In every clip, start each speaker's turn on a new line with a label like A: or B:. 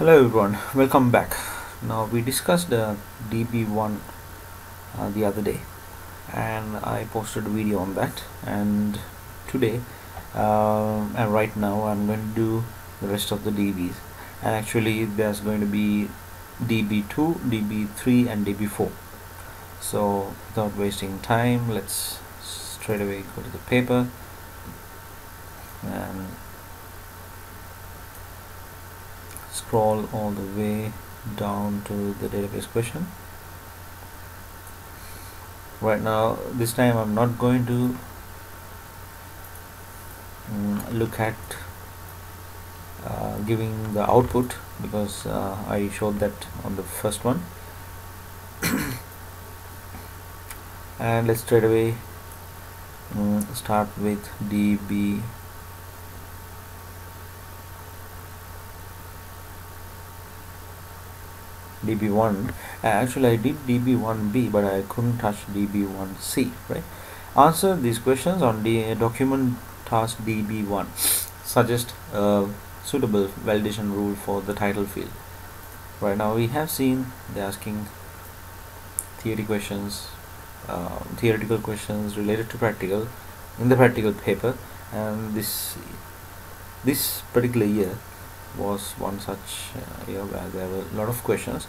A: Hello everyone, welcome back. Now we discussed DB1 the other day and I posted a video on that, and today and right now I'm going to do the rest of the DBs, and actually there's going to be DB2, DB3 and DB4. So without wasting time, let's straight away go to the paper and scroll all the way down to the database question. Right now, this time I'm not going to look at giving the output, because I showed that on the first one. And let's straight away start with DB1. Actually I did DB1B, but I couldn't touch DB1C, right? Answer these questions on the document task DB1. Suggest a suitable validation rule for the title field. Right now we have seen they're asking theoretical questions related to practical in the practical paper, and this particular year was one such year where there were a lot of questions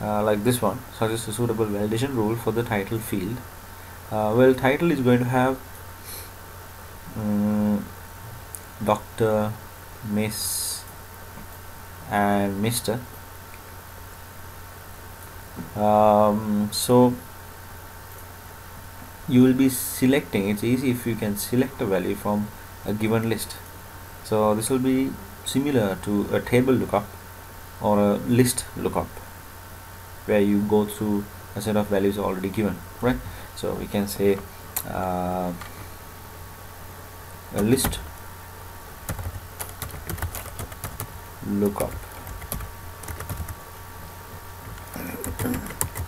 A: like this one. Suggest a suitable validation rule for the title field. Well, title is going to have Dr., Miss and Mr. So you will be selecting. It's easy if you can select a value from a given list. So this will be similar to a table lookup or a list lookup, where you go through a set of values already given, right? So we can say a list lookup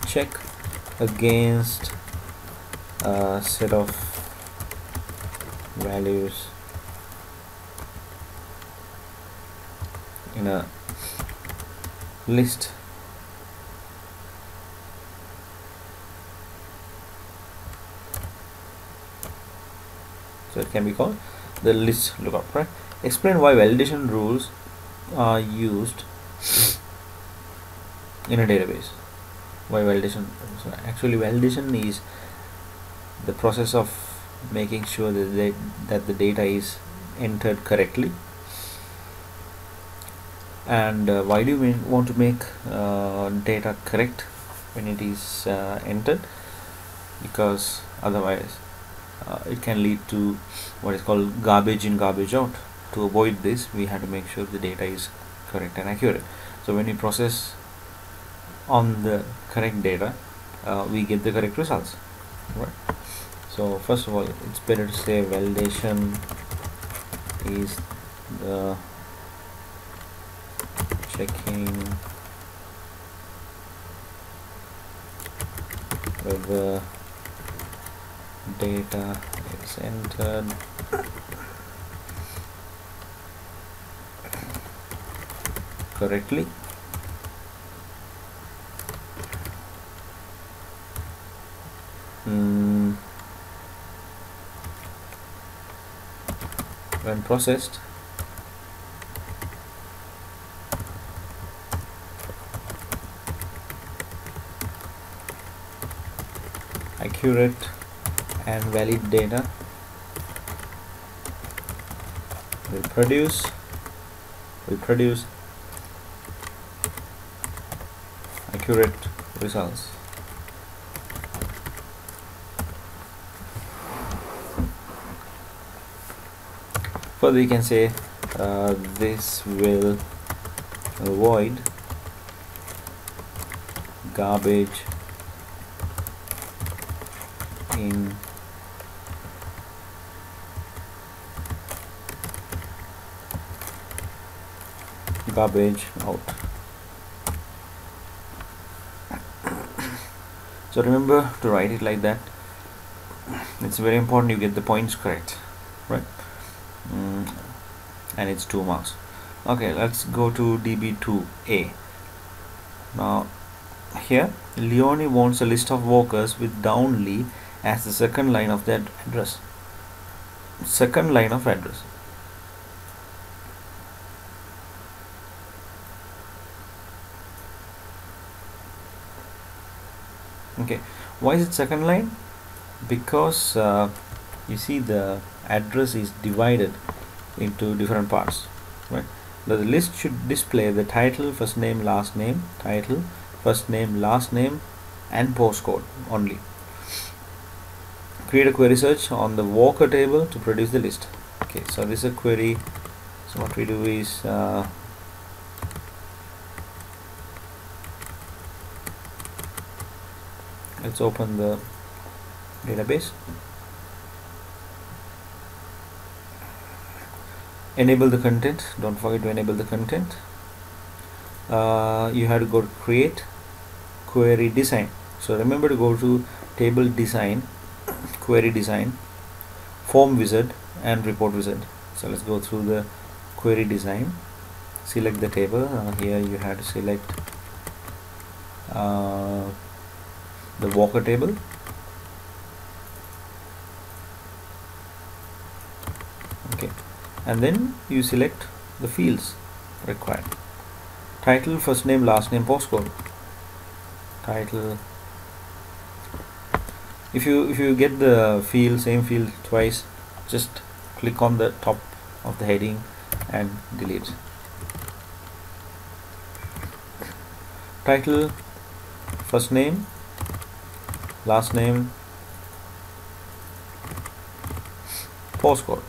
A: check against a set of values in a list. So it can be called the list lookup, right? Explain why validation rules are used in a database. Why validation? So actually validation is the process of making sure that the data is entered correctly. And why do you want to make data correct when it is entered? Because otherwise it can lead to what is called garbage in, garbage out. To avoid this, we have to make sure the data is correct and accurate. So when we process on the correct data, we get the correct results, right? So first of all, it's better to say validation is the checking whether data is entered correctly. When processed, accurate and valid data will produce accurate results. Further, you can say this will avoid garbage in, garbage out. So remember to write it like that. It's very important you get the points correct, right? And it's 2 marks. Okay, let's go to DB2A. Now here Leonie wants a list of workers with Downley as the second line of their address. Second line of address. Okay, why is it second line? Because you see the address is divided into different parts, right? The list should display the title, first name, last name, title, first name, last name, and postcode only. Create a query search on the worker table to produce the list. Okay, so this is a query. So what we do is let's open the database. Enable the content. Don't forget to enable the content. You have to go to create query design. So remember to go to table design, query design, form wizard, and report wizard. So let's go through the query design. Select the table. Here you have to select the worker table. Okay, and then you select the fields required. Title, first name, last name, postcode. Title. If you get the same field twice, just click on the top of the heading and delete. Title, first name, last name, postcode.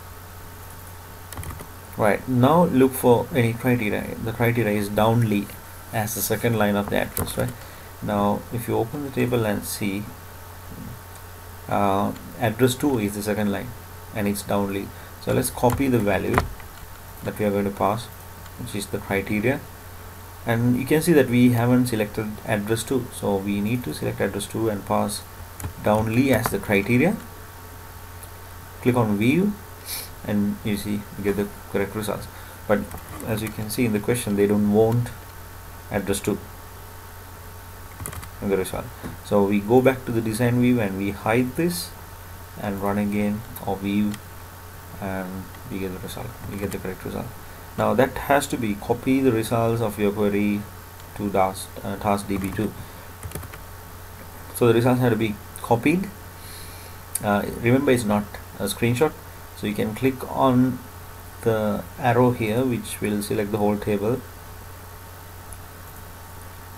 A: Right, now look for any criteria. The criteria is Downley as the second line of the address, right? Now if you open the table and see address 2 is the second line and it's Downley. So let's copy the value that we are going to pass, which is the criteria, and you can see that we haven't selected address 2, so we need to select address 2 and pass Downley as the criteria. Click on view and you see you get the correct results, but as you can see in the question they don't want address 2 in the result. So we go back to the design view and we hide this and run again, or view, and we get the result, we get the correct result. Now that has to be copy the results of your query to task DB2. So the results have to be copied. Remember, it's not a screenshot, so you can click on the arrow here which will select the whole table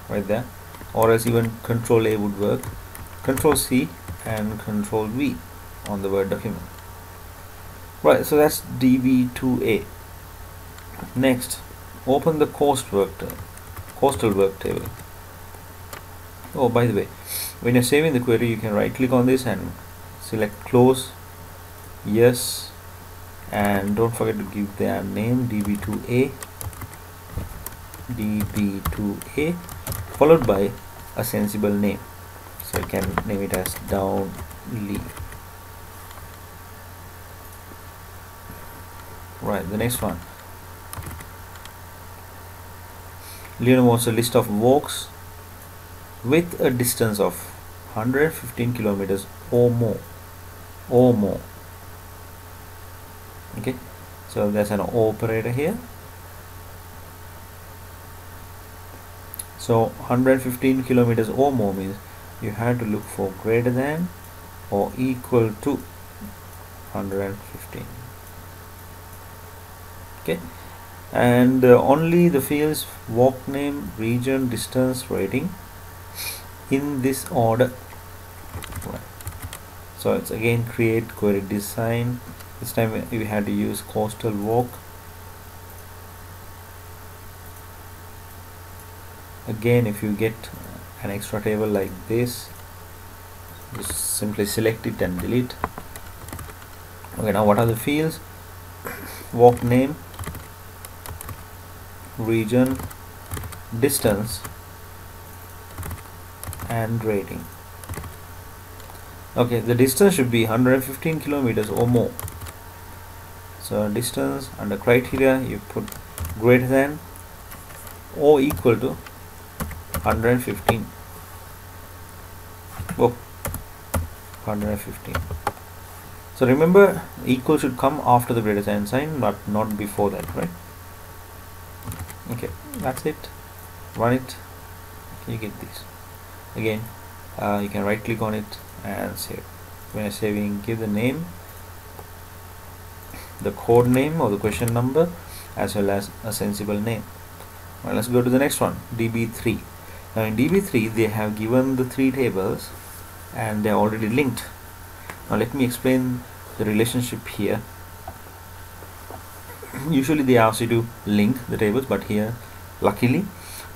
A: right there, or else even Control A would work, Control C and Control V on the Word document. Right, so that's DB2A. Next, open the coastal work table. Oh, by the way, when you're saving the query, you can right click on this and select close, yes, and don't forget to give their name DB2A, followed by a sensible name. So you can name it as Downley. Right, the next one. Leon wants a list of walks with a distance of 115 kilometers or more. Okay, so there's an operator here. So 115 kilometers or more means you have to look for greater than or equal to 115. Okay, and only the fields walk name, region, distance, rating in this order. Right. So it's again create query design. This time we had to use coastal walk. Again, if you get an extra table like this, just simply select it and delete. Okay, now what are the fields? Walk name, region, distance, and rating. Okay, the distance should be 115 kilometers or more. So distance, under criteria you put greater than or equal to 115. Oh, 115. So remember, equal should come after the greater than sign, but not before that, right? Okay, that's it. Run it. You get this. Again, you can right click on it and save. When you're saving, give the name, the code name or the question number, as well as a sensible name. Well, let's go to the next one, DB3. Now in DB3 they have given the 3 tables and they are already linked. Now let me explain the relationship here. Usually they ask you to link the tables, but here luckily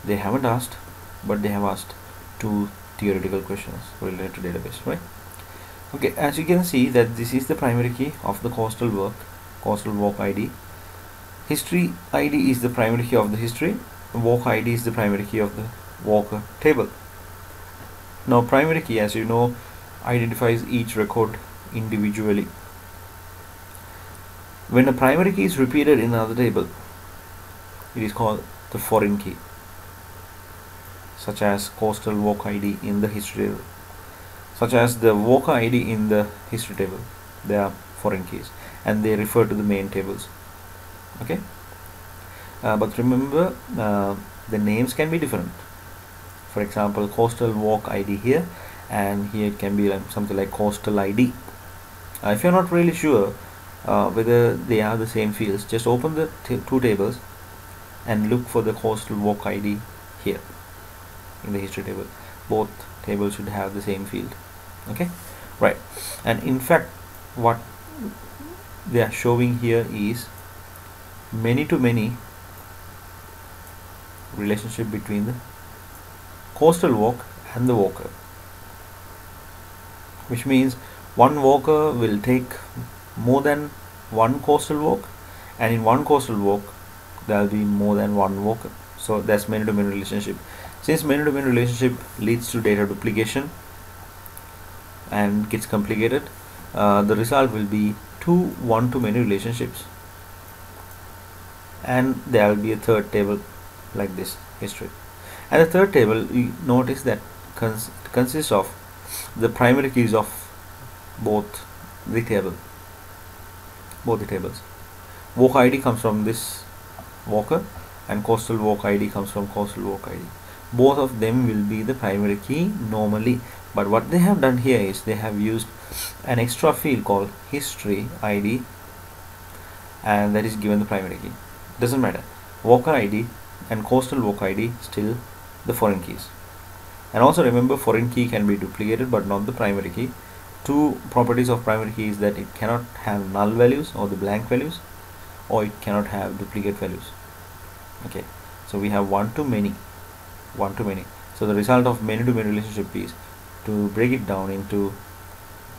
A: they haven't asked, but they have asked 2 theoretical questions related to database, right? Okay, as you can see that this is the primary key of the coastal walk ID. History ID is the primary key of the history. Walk ID is the primary key of the walker table. Now primary key, as you know, identifies each record individually. When a primary key is repeated in another table, it is called the foreign key, such as coastal walk ID in the history table, such as the walker ID in the history table. They are foreign keys and they refer to the main tables. Okay, but remember, the names can be different. For example, coastal walk ID here, and here it can be like something like coastal ID. If you're not really sure whether they are the same fields, just open the 2 tables and look for the coastal walk ID here in the history table. Both tables should have the same field. Okay, right. And in fact, what they are showing here is many-to-many relationship between the coastal walk and the walker, which means one walker will take more than one coastal walk, and in one coastal walk there will be more than one walker. So that's many-to-many relationship. Since many-to-many relationship leads to data duplication and gets complicated, the result will be 2 one-to-many relationships, and there will be a third table like this, history. And the third table, you notice that consists of the primary keys of both the tables. Walk ID comes from this walker and coastal walk ID comes from coastal walk ID. Both of them will be the primary key normally, but what they have done here is they have used an extra field called history ID, and that is given the primary key. Doesn't matter, walker ID and coastal walk ID still the foreign keys. And also remember, foreign key can be duplicated but not the primary key. 2 properties of primary key is that it cannot have null values or the blank values, or it cannot have duplicate values. Okay, so we have one-to-many. So the result of many-to-many relationship is to break it down into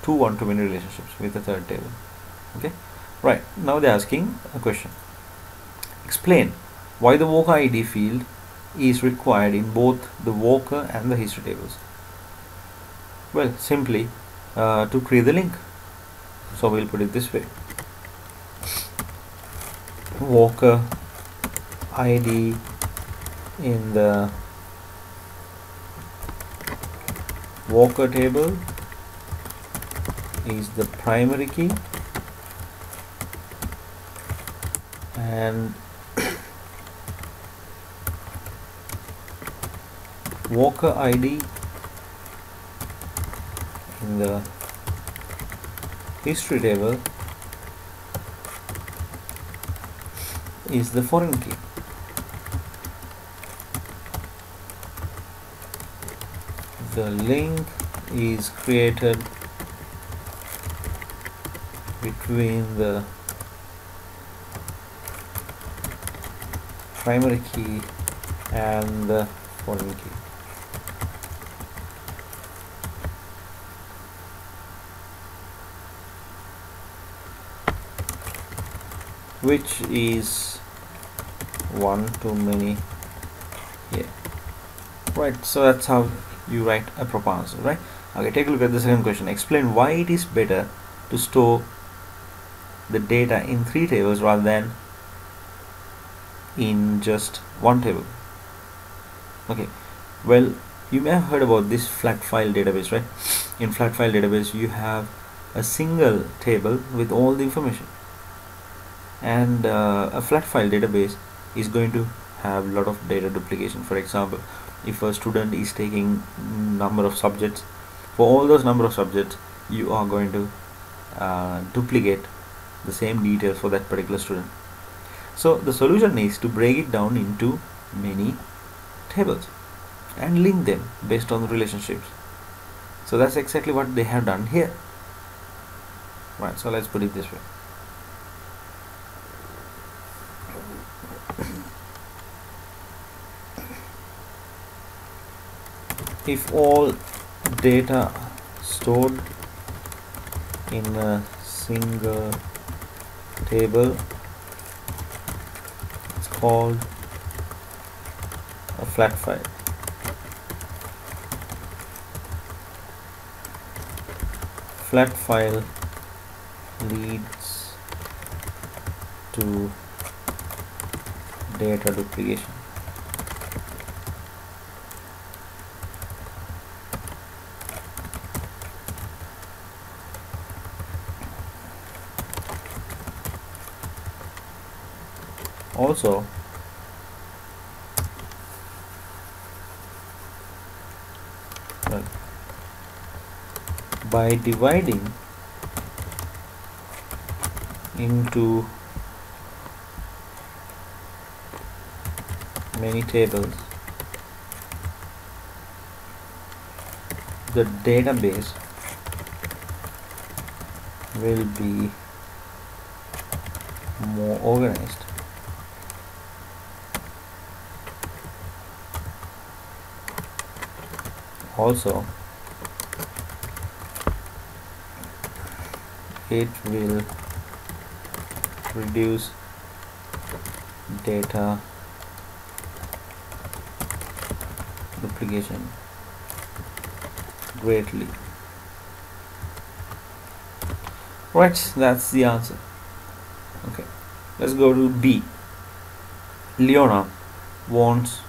A: 2 one-to-many relationships with the third table. Okay, right. Now they're asking a question. Explain why the walker ID field is required in both the walker and the history tables. Well, simply to create the link. So we'll put it this way: walker ID in the walker table is the primary key, and walker ID in the history table is the foreign key. The link is created between the primary key and the foreign key. Which is one-to-many here, right? So that's how you write a proper answer, right? Okay, take a look at the second question. Explain why it is better to store the data in 3 tables rather than in just one table. Okay, well, you may have heard about this flat file database, right? In flat file database you have a single table with all the information, and a flat file database is going to have a lot of data duplication. For example, if a student is taking number of subjects, for all those number of subjects you are going to duplicate the same details for that particular student. So the solution is to break it down into many tables and link them based on the relationships. So that's exactly what they have done here. Right, so let's put it this way. If all data stored in a single table, it's called a flat file. Flat file leads to data duplication. Also, by dividing into many tables, the database will be more organized. Also, it will reduce data duplication greatly. Right, that's the answer. Okay, let's go to B. Leona wants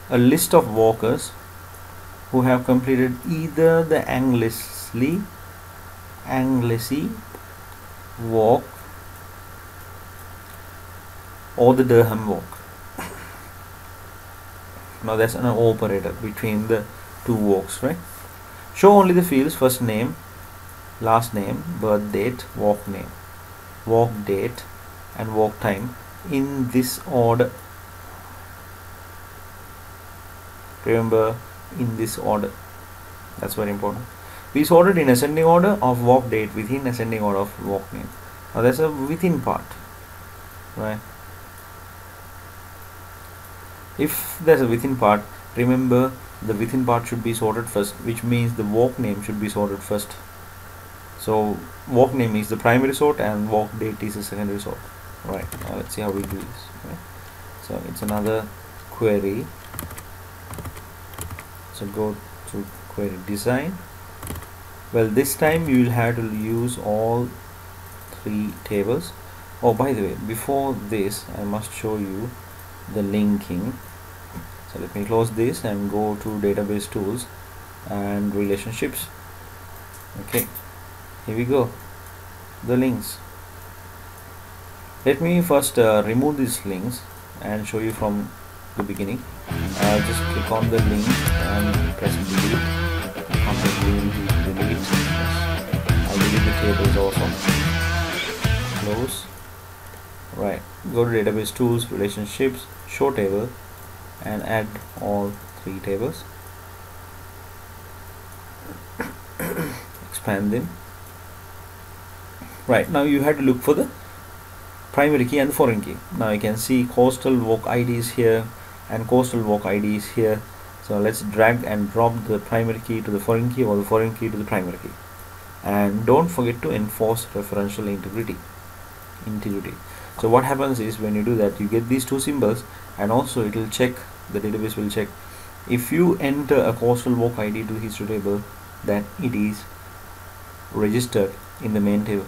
A: a list of walkers who have completed either the Anglesey walk or the Durham walk. Now that's an operator between the two walks, right? Show only the fields first name, last name, birth date, walk name, walk date and walk time in this order. Remember, in this order, that's very important. We sorted in ascending order of walk date within ascending order of walk name. Now that's a within part, right? If there's a within part, remember the within part should be sorted first, which means the walk name should be sorted first. So walk name is the primary sort and walk date is the secondary sort. Right, now let's see how we do this. Right? So it's another query. So go to query design. Well, this time you will have to use all three tables. Oh, by the way, before this I must show you the linking. So let me close this and go to database tools and relationships. Okay, here we go, the links. Let me first remove these links and show you from the beginning. Just click on the link and press delete. After delete, I'll delete the tables also. Close. Right, go to database tools, relationships, show table and add all three tables. Expand them. Right, now you have to look for the primary key and the foreign key. Now you can see coastal walk ID is here and coastal walk ID is here. So let's drag and drop the primary key to the foreign key or the foreign key to the primary key. And don't forget to enforce referential integrity. So what happens is, when you do that, you get these two symbols, and also it will check, the database will check if you enter a coastal walk ID to history table, then it is registered in the main table.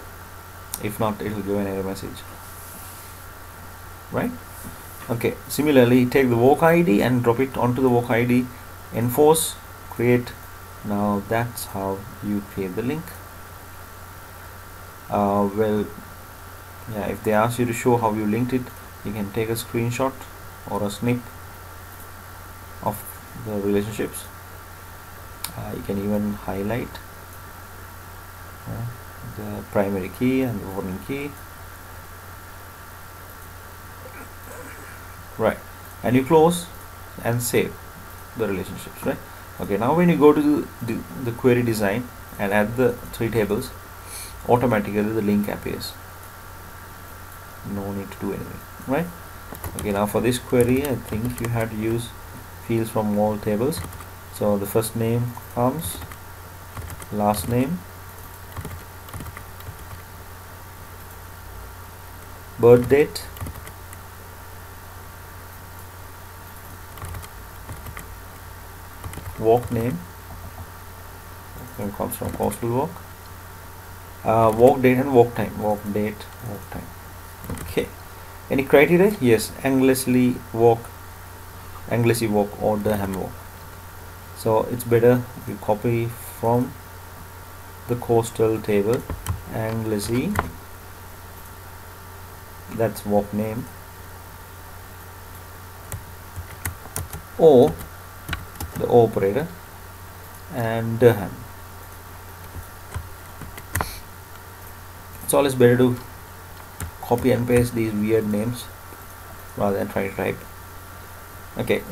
A: If not, it will give an error message. right? Okay, similarly take the walk ID and drop it onto the walk ID, enforce, create. Now that's how you create the link. Well, yeah, if they ask you to show how you linked it, you can take a screenshot or a snip of the relationships. You can even highlight the primary key and the foreign key, right? And you close and save the relationships, right? Okay, now when you go to the query design and add the 3 tables, automatically the link appears. No need to do anything, right? Okay, now for this query I think you have to use fields from all tables. So the first name comes, last name, birth date, walk name, comes from coastal walk, walk date and walk time, walk date, walk time. Okay, any criteria? Yes, Anglesey walk or Durham walk. So it's better you copy from the coastal table Anglesey, that's walk name, or the operator, and Durham. It's always better to copy and paste these weird names rather than try to type. Okay,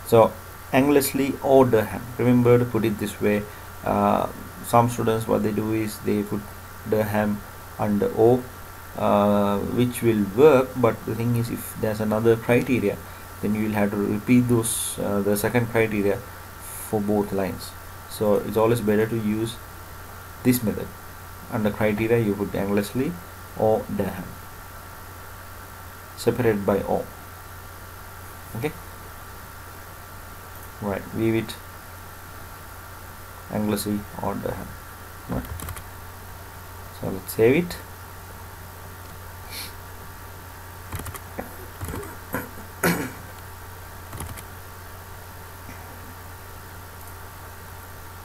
A: so Anglesey or Durham. Remember to put it this way. Some students, what they do is they put Durham under O, which will work, but the thing is, if there's another criteria, then you will have to repeat those the second criteria for both lines. So it's always better to use this method. Under criteria you put Anglesey or Durham, separated by O. Okay, right, leave it Anglesey or Durham, right? So let's save it.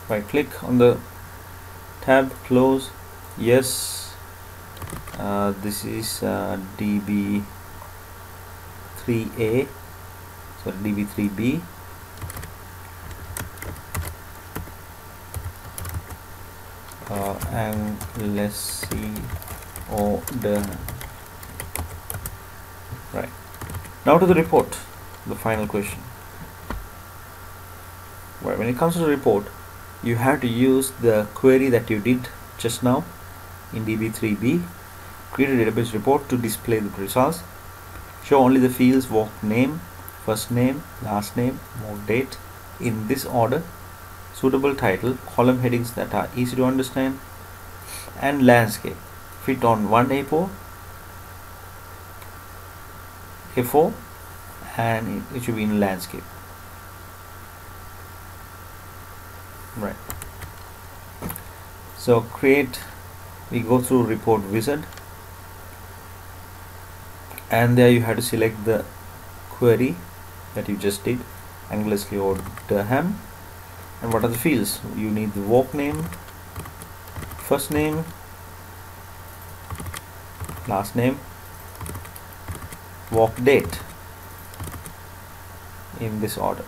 A: Right click on the tab, close, yes. This is DB3A, so DB3B, Anglesey or Durham. Right, now to the report, the final question. Right, when it comes to the report, you have to use the query that you did just now in DB3B. Create a database report to display the results. Show only the fields walk name, first name, last name, walk date in this order. Suitable title, column headings that are easy to understand, and landscape. Fit on one A4, and it should be in landscape. Right, so we go through report wizard, and there you have to select the query that you just did, Anglesey or Durham. And what are the fields? You need the walk name, first name, last name, walk date in this order.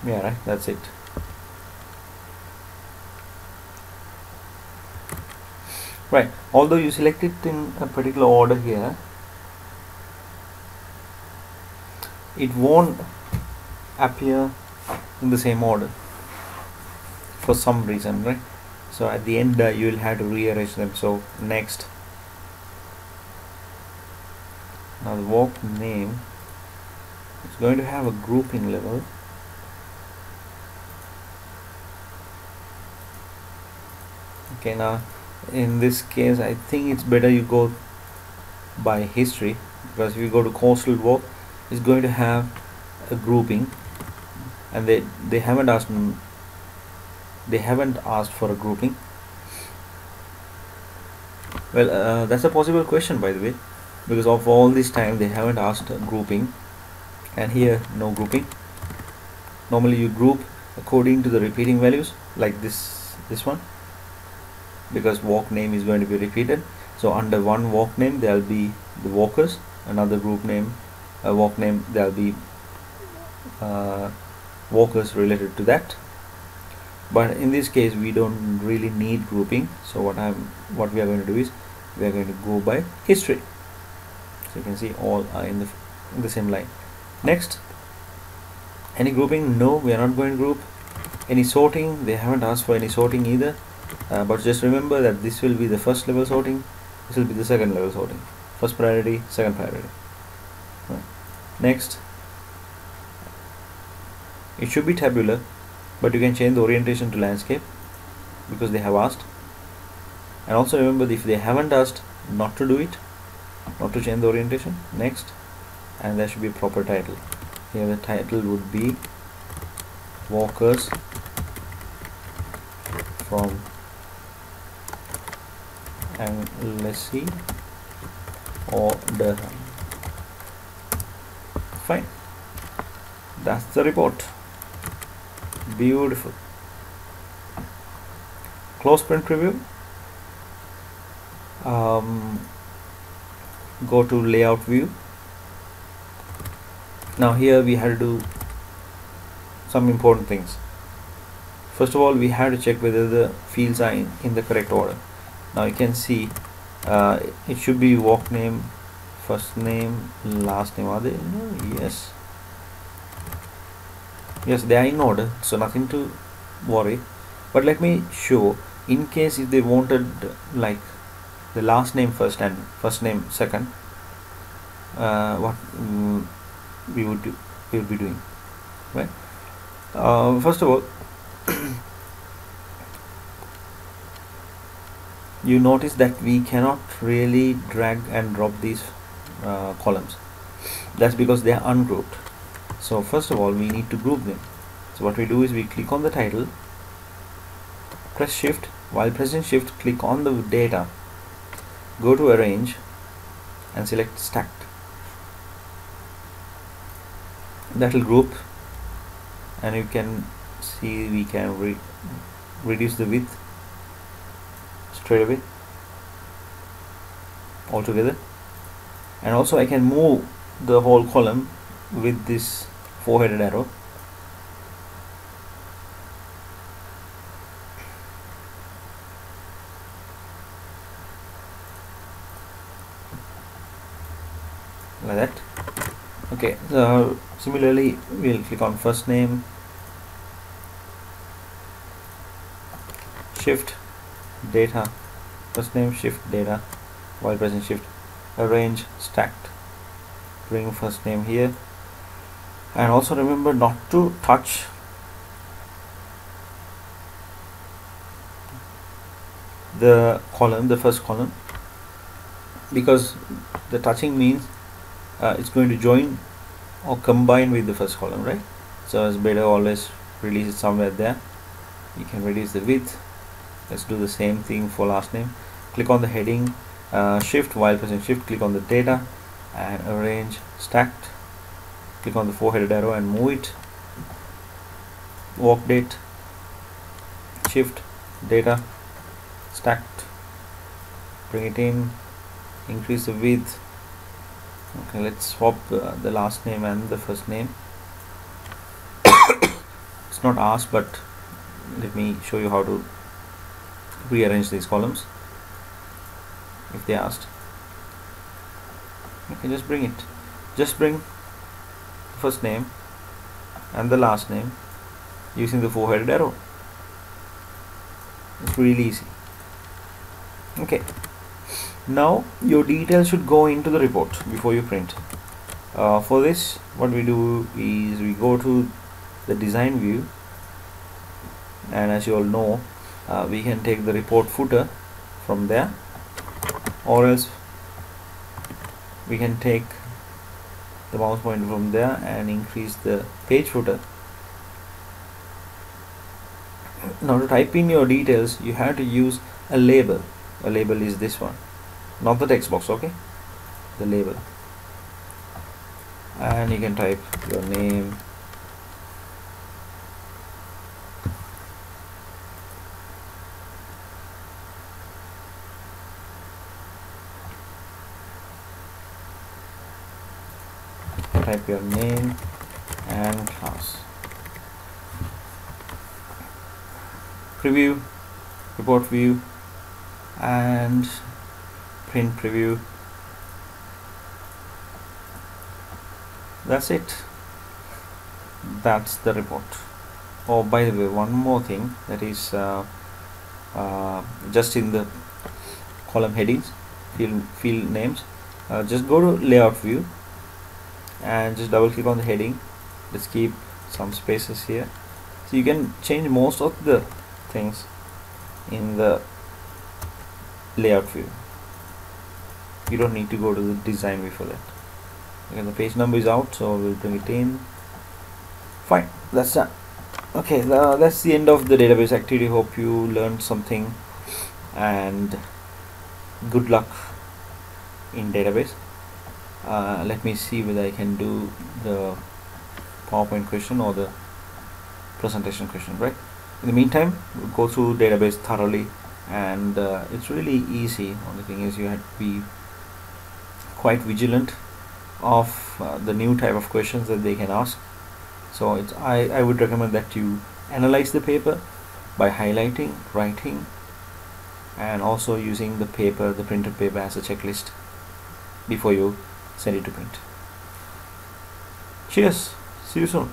A: Yeah, right, that's it. Right, although you select it in a particular order here, it won't appear in the same order for some reason, right? So at the end you will have to rearrange them. So next, now the walk name is going to have a grouping level. Okay, now in this case I think it's better you go by history, because if you go to coastal walk, is going to have a grouping, and they haven't asked for a grouping. Well, that's a possible question, by the way, because of all this time they haven't asked a grouping, and here no grouping. Normally you group according to the repeating values, like this one, because walk name is going to be repeated. So under one walk name there will be the walkers, another group name, walk name, there will be walkers related to that. But in this case we don't really need grouping, so what we are going to do is we are going to go by history. So you can see all are in the same line. Next, any grouping? No, we are not going to group. Any sorting? They haven't asked for any sorting either, but just remember that this will be the first level sorting, this will be the second level sorting, first priority, second priority. Next, it should be tabular, but you can change the orientation to landscape because they have asked. And also remember, if they haven't asked, not to do it, not to change the orientation. Next, and there should be a proper title. Here the title would be walkers from Anglesey or Durham. Fine, that's the report. Beautiful. Close print preview. Go to layout view. Now here we have to do some important things. First of all, we have to check whether the fields are in the correct order. Now you can see it should be walk name, first name, last name. Are they? No, yes, they are in order, so nothing to worry. But let me show, in case if they wanted like the last name first and first name second, what we would be doing, right? First of all, you notice that we cannot really drag and drop these columns. That's because they are ungrouped. So first of all, we need to group them. So what we do is we click on the title, press shift. While pressing shift, click on the data, go to arrange and select stacked. That will group, and you can see we can reduce the width straight away altogether. And also I can move the whole column with this four-headed arrow. Like that. Okay, so similarly we'll click on first name, shift data, first name, shift data, while pressing shift, arrange stacked, bring first name here. And also remember not to touch the column, the first column, because the touching means it's going to join or combine with the first column, right? So it's better always release it somewhere there. You can reduce the width. Let's do the same thing for last name. Click on the heading, shift, while pressing shift, click on the data and arrange stacked. Click on the four-headed arrow and move it. Walk date, shift, data, stacked, bring it in, increase the width. Okay, let's swap the last name and the first name. It's not asked, but let me show you how to rearrange these columns if they asked. Okay, just bring it. Just bring first name and the last name using the four-headed arrow. It's really easy. Okay, now your details should go into the report before you print. For this, what we do is we go to the design view, and as you all know, we can take the report footer from there, or else we can take the mouse pointer from there and increase the page footer. Now to type in your details, you have to use a label. A label is this one, not the text box, okay? The label. And you can type your name, type your name and class. Preview, report view, and print preview. That's it. That's the report. Oh, by the way, one more thing, that is just in the column headings, field names, just go to layout view and just double click on the heading. Let's keep some spaces here, so you can change most of the things in the layout view. You don't need to go to the design view for that. Okay, the page number is out, so we'll bring it in. Fine, that's done. Okay, that's the end of the database activity. Hope you learned something, and good luck in database. Let me see whether I can do the PowerPoint question or the presentation question, right? In the meantime, we'll go through database thoroughly, and it's really easy. Only thing is you have to be quite vigilant of the new type of questions that they can ask. So I would recommend that you analyze the paper by highlighting, writing, and also using the printed paper as a checklist before you send it to print. Cheers, see you soon.